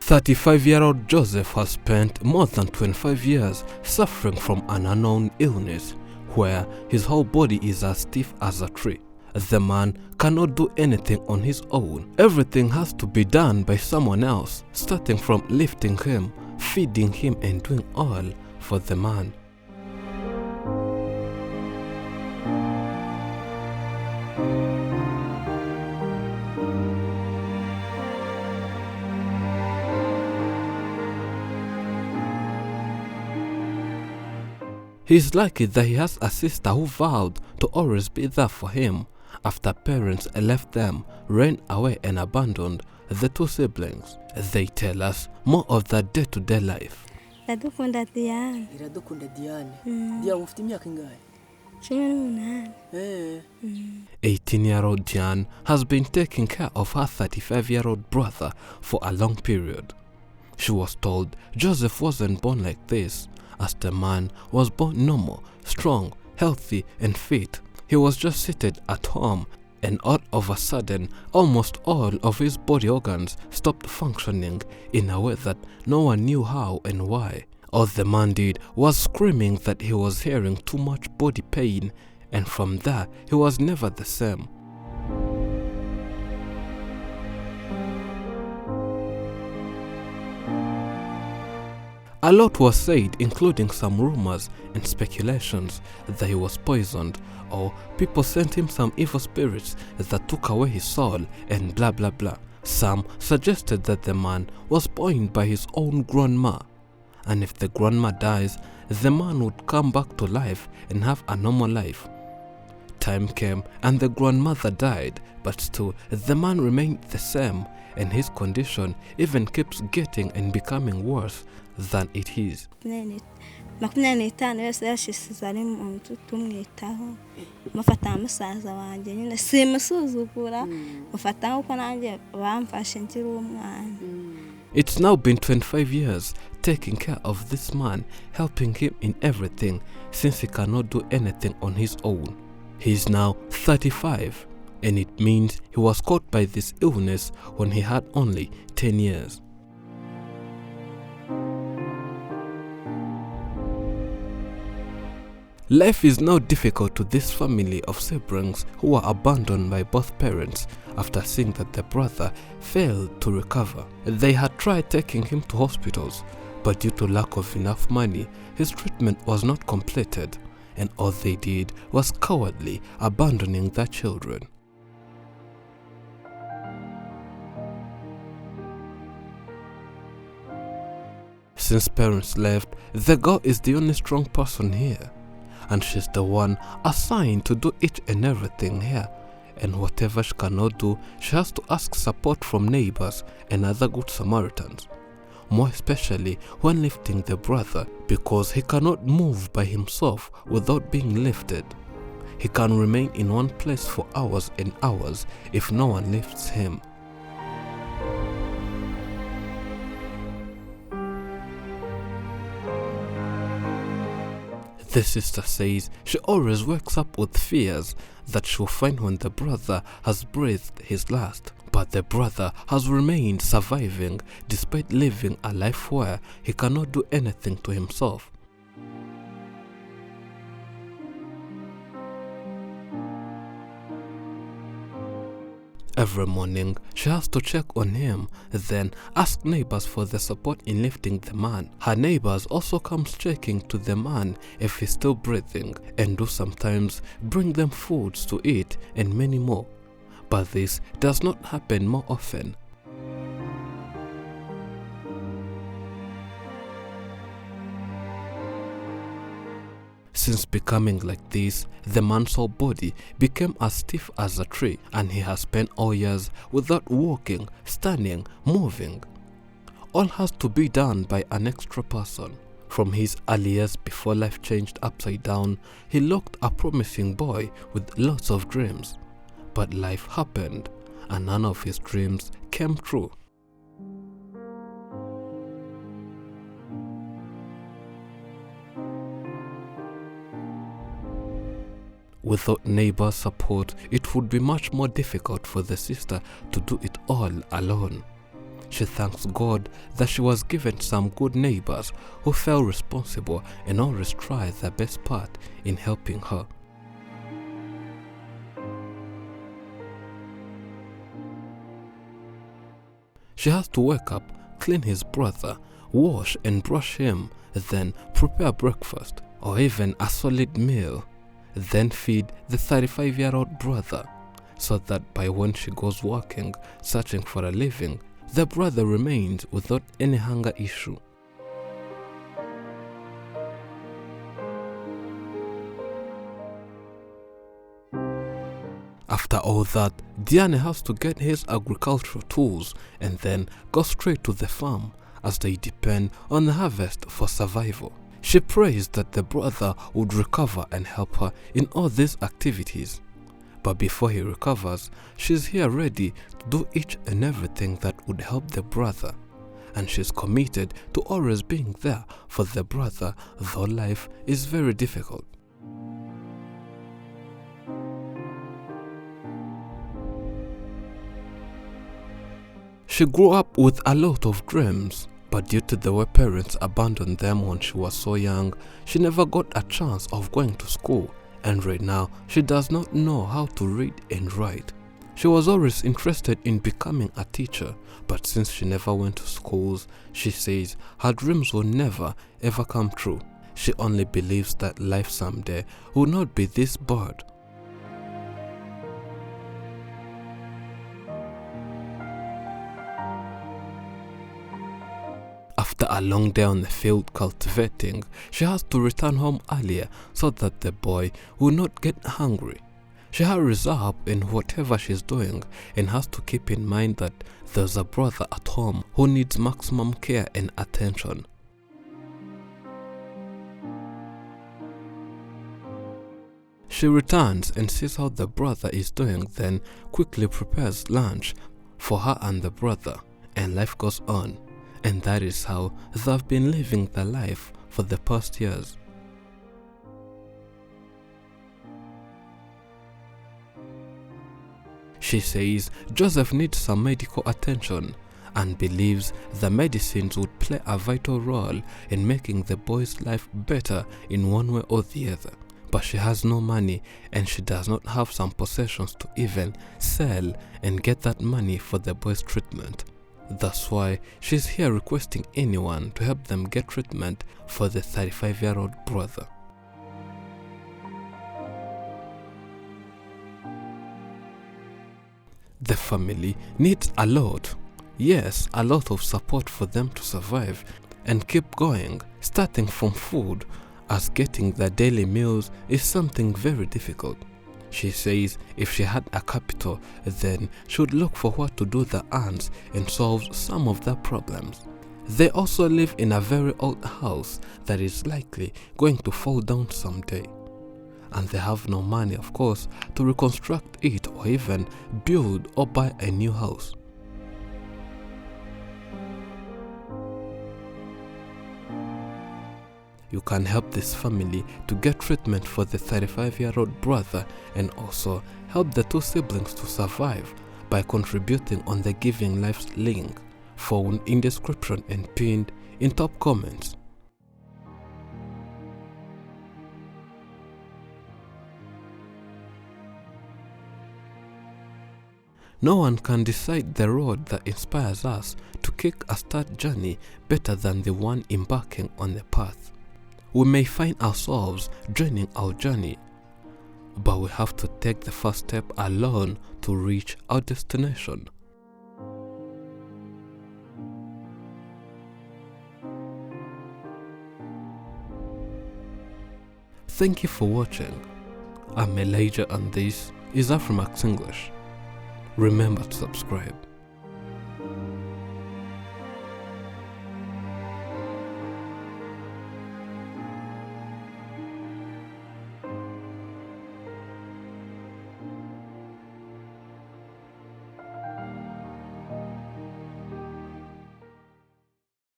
35-year-old Joseph has spent more than 25 years suffering from an unknown illness where his whole body is as stiff as a tree. The man cannot do anything on his own. Everything has to be done by someone else, starting from lifting him, feeding him and doing all for the man. He's lucky that he has a sister who vowed to always be there for him after parents left them, ran away and abandoned the two siblings. They tell us more of their day-to-day life. Iradukunda Diane. Diane ufite imyaka ingahe? 18-year-old Diane has been taking care of her 35-year-old brother for a long period. She was told Joseph wasn't born like this, as the man was born normal, strong, healthy and fit. He was just seated at home and all of a sudden almost all of his body organs stopped functioning in a way that no one knew how and why. All the man did was screaming that he was hearing too much body pain, and from there he was never the same. A lot was said, including some rumors and speculations that he was poisoned, or people sent him some evil spirits that took away his soul and blah blah blah. Some suggested that the man was poisoned by his own grandma, and if the grandma dies, the man would come back to life and have a normal life. Time came and the grandmother died, but still the man remained the same, and his condition even keeps getting and becoming worse than it is. It's now been 25 years taking care of this man, helping him in everything since he cannot do anything on his own. He is now 35, and it means he was caught by this illness when he had only 10 years. Life is now difficult to this family of siblings who were abandoned by both parents after seeing that their brother failed to recover. They had tried taking him to hospitals, but due to lack of enough money, his treatment was not completed, and all they did was cowardly abandoning their children. Since parents left, the girl is the only strong person here, and she's the one assigned to do each and everything here, and whatever she cannot do, she has to ask support from neighbors and other good Samaritans, more especially when lifting the brother, because he cannot move by himself without being lifted. He can remain in one place for hours and hours if no one lifts him. The sister says she always wakes up with fears that she'll find when the brother has breathed his last. But the brother has remained surviving despite living a life where he cannot do anything to himself. Every morning, she has to check on him, then ask neighbors for the support in lifting the man. Her neighbors also comes checking to the man if he's still breathing, and do sometimes bring them foods to eat and many more. But this does not happen more often. Since becoming like this, the man's whole body became as stiff as a tree, and he has spent all years without walking, standing, moving. All has to be done by an extra person. From his early years before life changed upside down, he looked a promising boy with lots of dreams. But life happened, and none of his dreams came true. Without neighbor support, it would be much more difficult for the sister to do it all alone. She thanks God that she was given some good neighbors who felt responsible and always tried their best part in helping her. She has to wake up, clean his brother, wash and brush him, then prepare breakfast or even a solid meal, then feed the 35-year-old brother, so that by when she goes working, searching for a living, the brother remains without any hunger issue. After all that, Diane has to get his agricultural tools and then go straight to the farm, as they depend on the harvest for survival. She prays that the brother would recover and help her in all these activities. But before he recovers, she's here ready to do each and everything that would help the brother. And she's committed to always being there for the brother, though life is very difficult. She grew up with a lot of dreams, but due to the way parents abandoned them when she was so young, she never got a chance of going to school, and right now she does not know how to read and write. She was always interested in becoming a teacher, but since she never went to schools, she says her dreams will never ever come true. She only believes that life someday will not be this bad. After a long day on the field cultivating, she has to return home earlier so that the boy will not get hungry. She hurries up in whatever she's doing and has to keep in mind that there's a brother at home who needs maximum care and attention. She returns and sees how the brother is doing, then quickly prepares lunch for her and the brother, and life goes on. And that is how they've been living their life for the past years. She says Joseph needs some medical attention and believes the medicines would play a vital role in making the boy's life better in one way or the other. But she has no money and she does not have some possessions to even sell and get that money for the boy's treatment. That's why she's here requesting anyone to help them get treatment for the 35-year-old brother. The family needs a lot. Yes, a lot of support for them to survive and keep going, starting from food, as getting their daily meals is something very difficult. She says if she had a capital, then she would look for what to do the ants and solve some of their problems. They also live in a very old house that is likely going to fall down someday. And they have no money, of course, to reconstruct it or even build or buy a new house. You can help this family to get treatment for the 35-year-old brother and also help the two siblings to survive by contributing on the Giving Lives link, found in description and pinned in top comments. No one can decide the road that inspires us to kick a start journey better than the one embarking on the path. We may find ourselves joining our journey, but we have to take the first step alone to reach our destination. Thank you for watching. I'm Elijah and this is Afrimax English. Remember to subscribe.